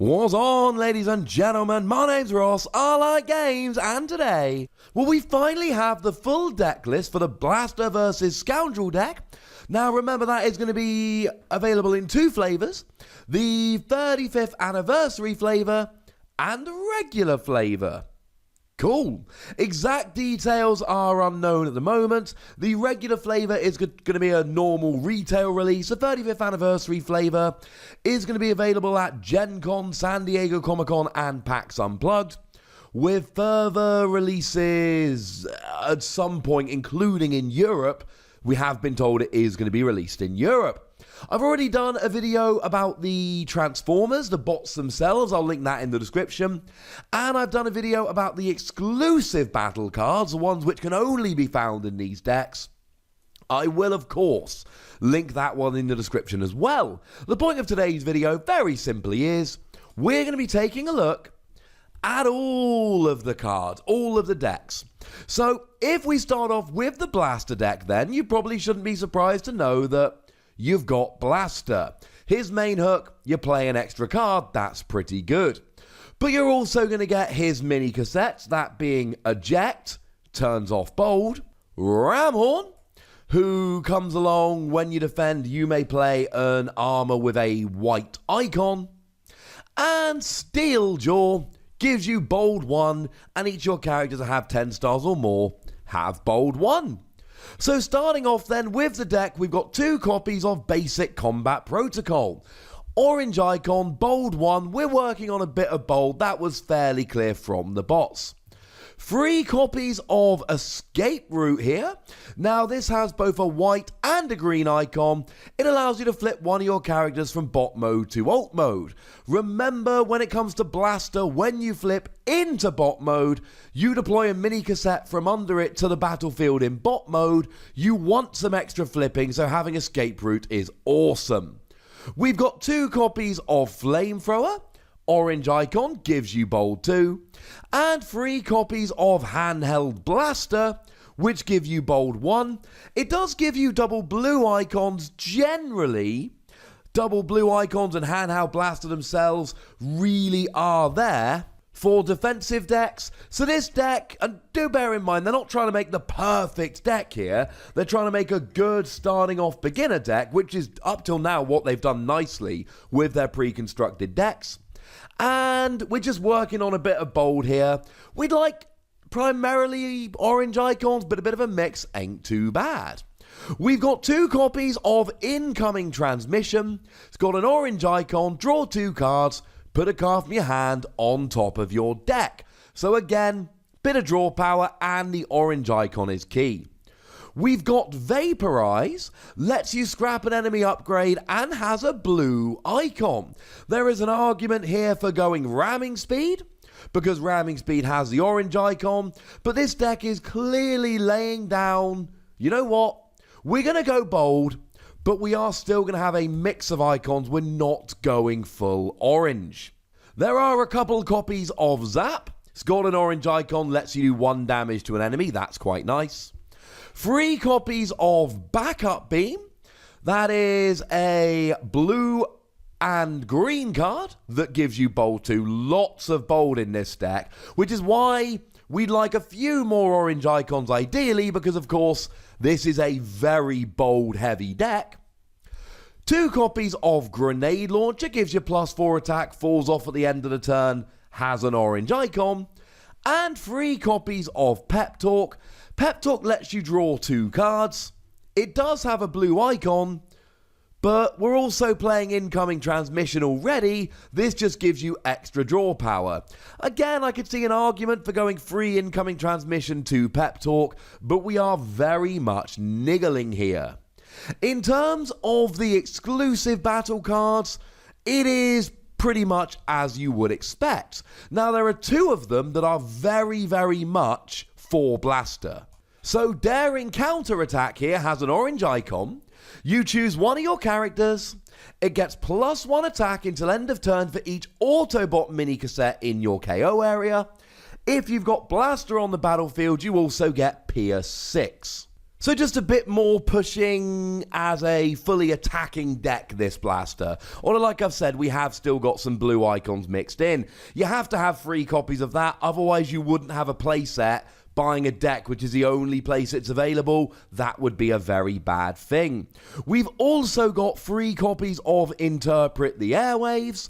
What's on, ladies and gentlemen? My name's Ross, I like games, and today, well, we finally have the full deck list for the Blaster vs. Scoundrel deck. Now, remember, that is going to be available in two flavors, the 35th anniversary flavor and the regular flavor. Cool. Exact details are unknown at the moment. The regular flavor is going to be a normal retail release. The 35th anniversary flavor is going to be available at Gen Con, San Diego Comic-Con, and PAX Unplugged, with further releases at some point, including in Europe. We have been told it is going to be released in Europe. I've already done a video about the Transformers, the bots themselves. I'll link that in the description. And I've done a video about the exclusive battle cards, the ones which can only be found in these decks. I will, of course, link that one in the description as well. The point of today's video, very simply, is we're going to be taking a look at all of the cards, all of the decks. So, if we start off with the Blaster deck, then you probably shouldn't be surprised to know that you've got Blaster. His main hook, you play an extra card, that's pretty good. But you're also going to get his mini cassettes, that being Eject, turns off bold, Ramhorn, who comes along when you defend, you may play an armor with a white icon, and Steeljaw gives you bold 1, and each of your characters that have 10 stars or more have bold 1. So starting off then with the deck, we've got 2 copies of Basic Combat Protocol. Orange icon, bold 1, we're working on a bit of bold, that was fairly clear from the bots. 3 copies of Escape Route here. Now this has both a white and a green icon. It allows you to flip one of your characters from bot mode to alt mode. Remember, when it comes to Blaster, when you flip into bot mode, you deploy a mini cassette from under it to the battlefield in bot mode. You want some extra flipping, so having Escape Route is awesome. We've got 2 copies of Flamethrower. Orange icon gives you bold 2, and 3 copies of Handheld Blaster, which give you bold 1. It does give you double blue icons. Generally, double blue icons and Handheld Blaster themselves really are there for defensive decks. So this deck, and do bear in mind, they're not trying to make the perfect deck here. They're trying to make a good starting off beginner deck, which is up till now what they've done nicely with their pre-constructed decks. And we're just working on a bit of bold here. We'd like primarily orange icons, but a bit of a mix ain't too bad. We've got 2 copies of Incoming Transmission. It's got an orange icon, draw 2 cards, put a card from your hand on top of your deck. So again, bit of draw power, and the orange icon is key. We've got Vaporize, lets you scrap an enemy upgrade, and has a blue icon. There is an argument here for going Ramming Speed, because Ramming Speed has the orange icon, but this deck is clearly laying down, you know what, we're going to go bold, but we are still going to have a mix of icons, we're not going full orange. There are a couple copies of Zap. It's got an orange icon, lets you do 1 damage to an enemy, that's quite nice. 3 copies of Backup Beam. That is a blue and green card that gives you bold 2. Lots of bold in this deck, which is why we'd like a few more orange icons ideally, because of course this is a very bold heavy deck. 2 copies of Grenade Launcher, gives you +4 attack, falls off at the end of the turn, has an orange icon. And 3 copies of Pep Talk. Pep Talk lets you draw 2 cards. It does have a blue icon, but we're also playing Incoming Transmission already. This just gives you extra draw power. Again, I could see an argument for going free Incoming Transmission to Pep Talk, but we are very much niggling here. In terms of the exclusive battle cards, it is pretty much as you would expect. Now, there are 2 of them that are very, very much for Blaster. So Daring Counterattack here has an orange icon. You choose one of your characters. It gets +1 attack until end of turn for each Autobot mini cassette in your KO area. If you've got Blaster on the battlefield, you also get Pierce 6. So just a bit more pushing as a fully attacking deck, this blaster. Although like I've said, we have still got some blue icons mixed in. You have to have 3 copies of that, otherwise you wouldn't have a playset. Buying a deck which is the only place it's available, that would be a very bad thing. We've also got 3 copies of Interpret the Airwaves.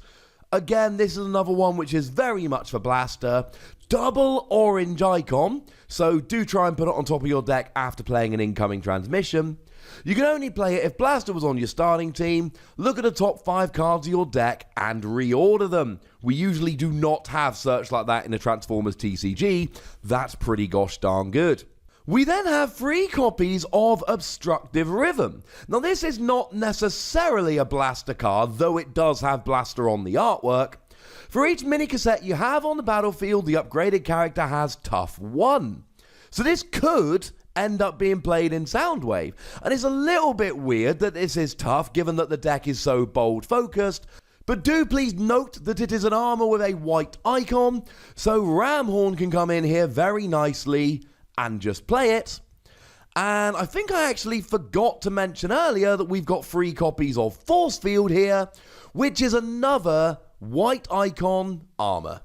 Again, this is another one which is very much for blaster. Double orange icon, so do try and put it on top of your deck after playing an incoming transmission. You can only play it if blaster was on your starting team. Look at the top 5 cards of your deck and reorder them. We usually do not have search like that in the Transformers TCG. That's pretty gosh darn good. We then have 3 copies of Obstructive Rhythm. Now this is not necessarily a blaster card, though it does have blaster on the artwork. For each mini cassette you have on the battlefield, the upgraded character has Tough 1. So this could end up being played in Soundwave. And it's a little bit weird that this is tough, given that the deck is so bold focused. But do please note that it is an armor with a white icon, so Ramhorn can come in here very nicely and just play it. And I think I actually forgot to mention earlier that we've got 3 copies of Force Field here, which is another white icon armor.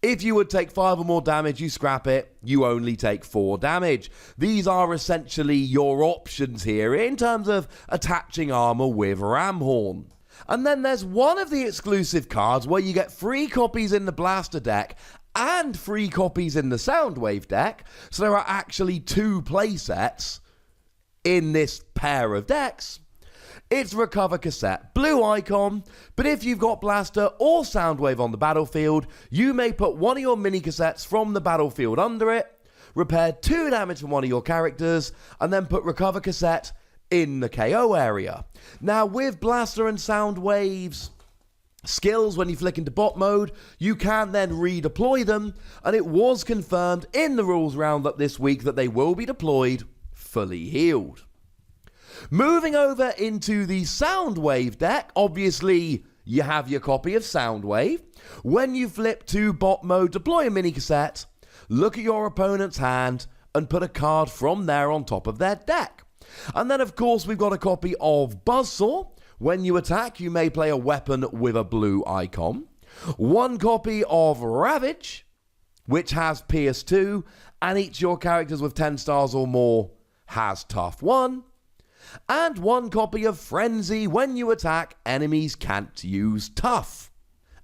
If you would take 5 or more damage, you scrap it, you only take 4 damage. These are essentially your options here in terms of attaching armor with Ramhorn. And then there's one of the exclusive cards where you get 3 copies in the blaster deck and 3 copies in the Soundwave deck, so there are actually 2 playsets in this pair of decks. It's Recover Cassette, blue icon, but if you've got blaster or Soundwave on the battlefield, you may put one of your mini cassettes from the battlefield under it, repair 2 damage from one of your characters, and then put Recover Cassette in the KO area. Now with blaster and Soundwaves skills, when you flick into bot mode, you can then redeploy them, and it was confirmed in the rules roundup this week that they will be deployed fully healed. Moving over into the Soundwave deck, obviously you have your copy of Soundwave. When you flip to bot mode, deploy a mini cassette, look at your opponent's hand, and put a card from there on top of their deck. And then of course we've got a copy of Buzzsaw. When you attack, you may play a weapon with a blue icon. 1 copy of Ravage, which has Pierce 2, and each of your characters with 10 stars or more has Tough 1. And 1 copy of Frenzy. When you attack, enemies can't use Tough.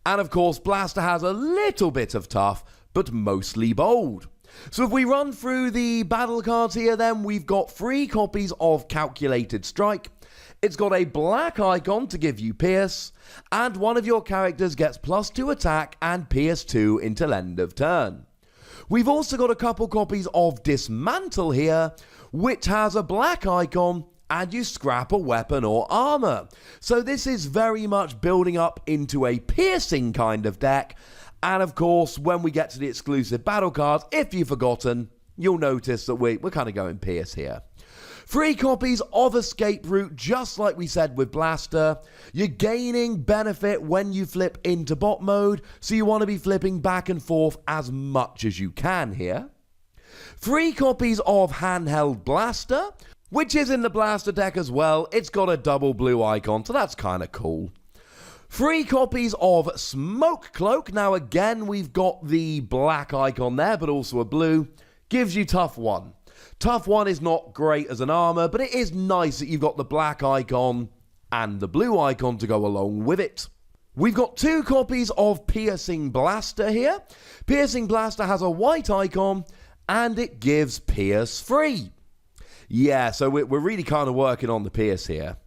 And of course, Blaster has a little bit of Tough, but mostly bold. So if we run through the battle cards here, then we've got 3 copies of Calculated Strike. It's got a black icon to give you Pierce, and one of your characters gets +2 attack and Pierce 2 until end of turn. We've also got a couple copies of Dismantle here, which has a black icon, and you scrap a weapon or armor. So this is very much building up into a piercing kind of deck. And of course, when we get to the exclusive battle cards, if you've forgotten, you'll notice that we're kind of going Pierce here. 3 copies of Escape Route, just like we said with Blaster. You're gaining benefit when you flip into bot mode, so you want to be flipping back and forth as much as you can here. 3 copies of Handheld Blaster, which is in the Blaster deck as well. It's got a double blue icon, so that's kind of cool. 3 copies of Smoke Cloak. Now again, we've got the black icon there, but also a blue. Gives you Tough 1. Tough 1 is not great as an armor, but it is nice that you've got the black icon and the blue icon to go along with it. We've got 2 copies of Piercing Blaster here. Piercing Blaster has a white icon, and it gives Pierce 3. Yeah, so we're really kind of working on the Pierce here.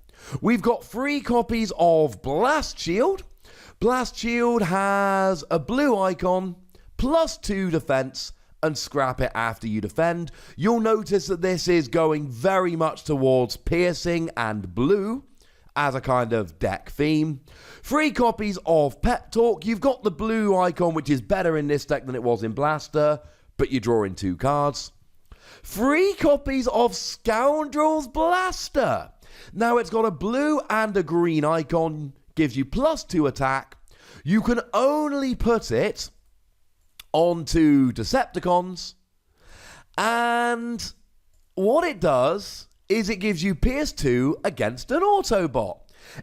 We've got 3 copies of Blast Shield. Blast Shield has a blue icon, +2 defense, and scrap it after you defend. You'll notice that this is going very much towards piercing and blue as a kind of deck theme. 3 copies of Pep Talk. You've got the blue icon, which is better in this deck than it was in Blaster, but you're drawing 2 cards. 3 copies of Scoundrel's Blaster. Now it's got a blue and a green icon, gives you +2 attack. You can only put it onto Decepticons, and what it does is it gives you Pierce 2 against an Autobot.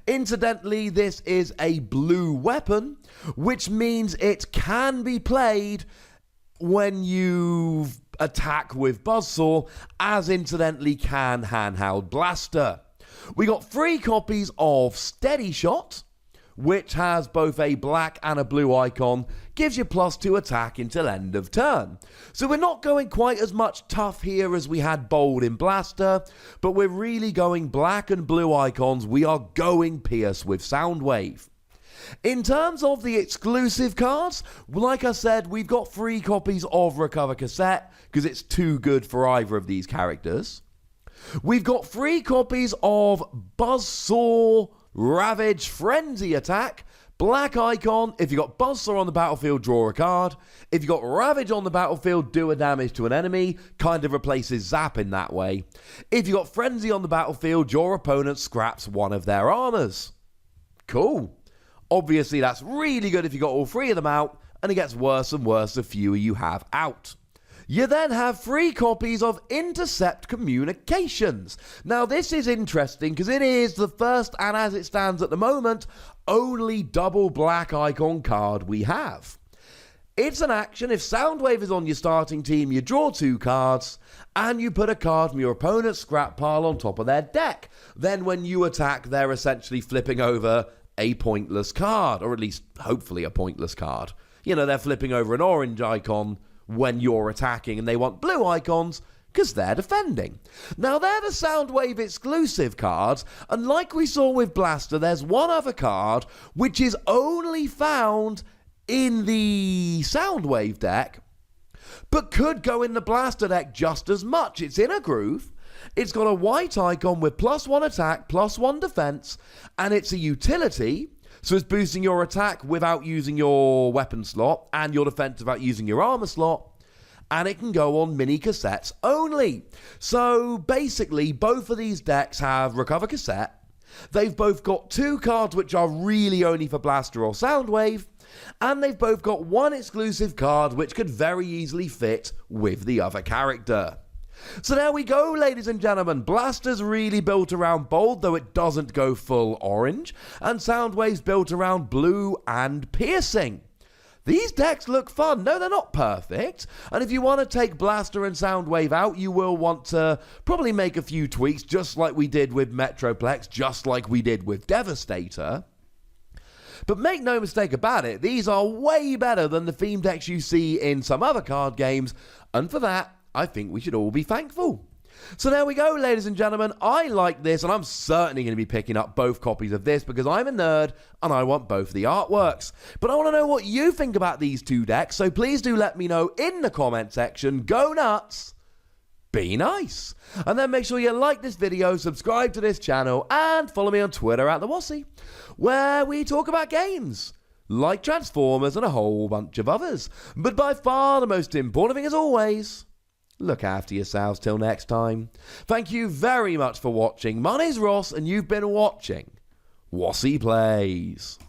Incidentally, this is a blue weapon, which means it can be played when you attack with Buzzsaw, as incidentally can Handheld Blaster. We got 3 copies of Steady Shot, which has both a black and a blue icon, gives you +2 attack until end of turn. So we're not going quite as much tough here as we had bold in Blaster, but we're really going black and blue icons. We are going Pierce with Soundwave. In terms of the exclusive cards, like I said, we've got 3 copies of Recover Cassette, because it's too good for either of these characters. We've got 3 copies of Buzzsaw Ravage Frenzy Attack, black icon. If you got Buzzsaw on the battlefield, draw a card. If you got Ravage on the battlefield, do a damage to an enemy. Kind of replaces Zap in that way. If you got Frenzy on the battlefield, your opponent scraps one of their armors. Cool. Obviously, that's really good if you got all 3 of them out, and it gets worse and worse the fewer you have out. You then have 3 copies of Intercept Communications. Now, this is interesting because it is the first, and as it stands at the moment, only double black icon card we have. It's an action. If Soundwave is on your starting team, you draw 2 cards, and you put a card from your opponent's scrap pile on top of their deck. Then when you attack, they're essentially flipping over a pointless card, or at least hopefully a pointless card. You know, they're flipping over an orange icon when you're attacking, and they want blue icons because they're defending. Now, they're the Soundwave exclusive cards, and like we saw with Blaster, there's one other card which is only found in the Soundwave deck, but could go in the Blaster deck just as much. It's in a groove. It's got a white icon with +1 attack, +1 defense, and it's a utility. So it's boosting your attack without using your weapon slot, and your defense without using your armor slot, and it can go on mini cassettes only. So basically, both of these decks have Recover Cassette. They've both got 2 cards which are really only for Blaster or Soundwave, and they've both got 1 exclusive card which could very easily fit with the other character. So there we go, ladies and gentlemen. Blaster's really built around bold, though it doesn't go full orange, and Soundwave's built around blue and piercing. These decks look fun. No, they're not perfect, and if you want to take Blaster and Soundwave out, you will want to probably make a few tweaks, just like we did with Metroplex, just like we did with Devastator. But make no mistake about it, these are way better than the theme decks you see in some other card games, and for that, I think we should all be thankful. So there we go, ladies and gentlemen. I like this, and I'm certainly going to be picking up both copies of this because I'm a nerd and I want both the artworks. But I want to know what you think about these 2 decks, so please do let me know in the comment section. Go nuts! Be nice! And then make sure you like this video, subscribe to this channel, and follow me on Twitter @Wossy, where we talk about games like Transformers and a whole bunch of others. But by far the most important thing, as always, look after yourselves till next time. Thank you very much for watching. My name's Ross, and you've been watching Wossy Plays.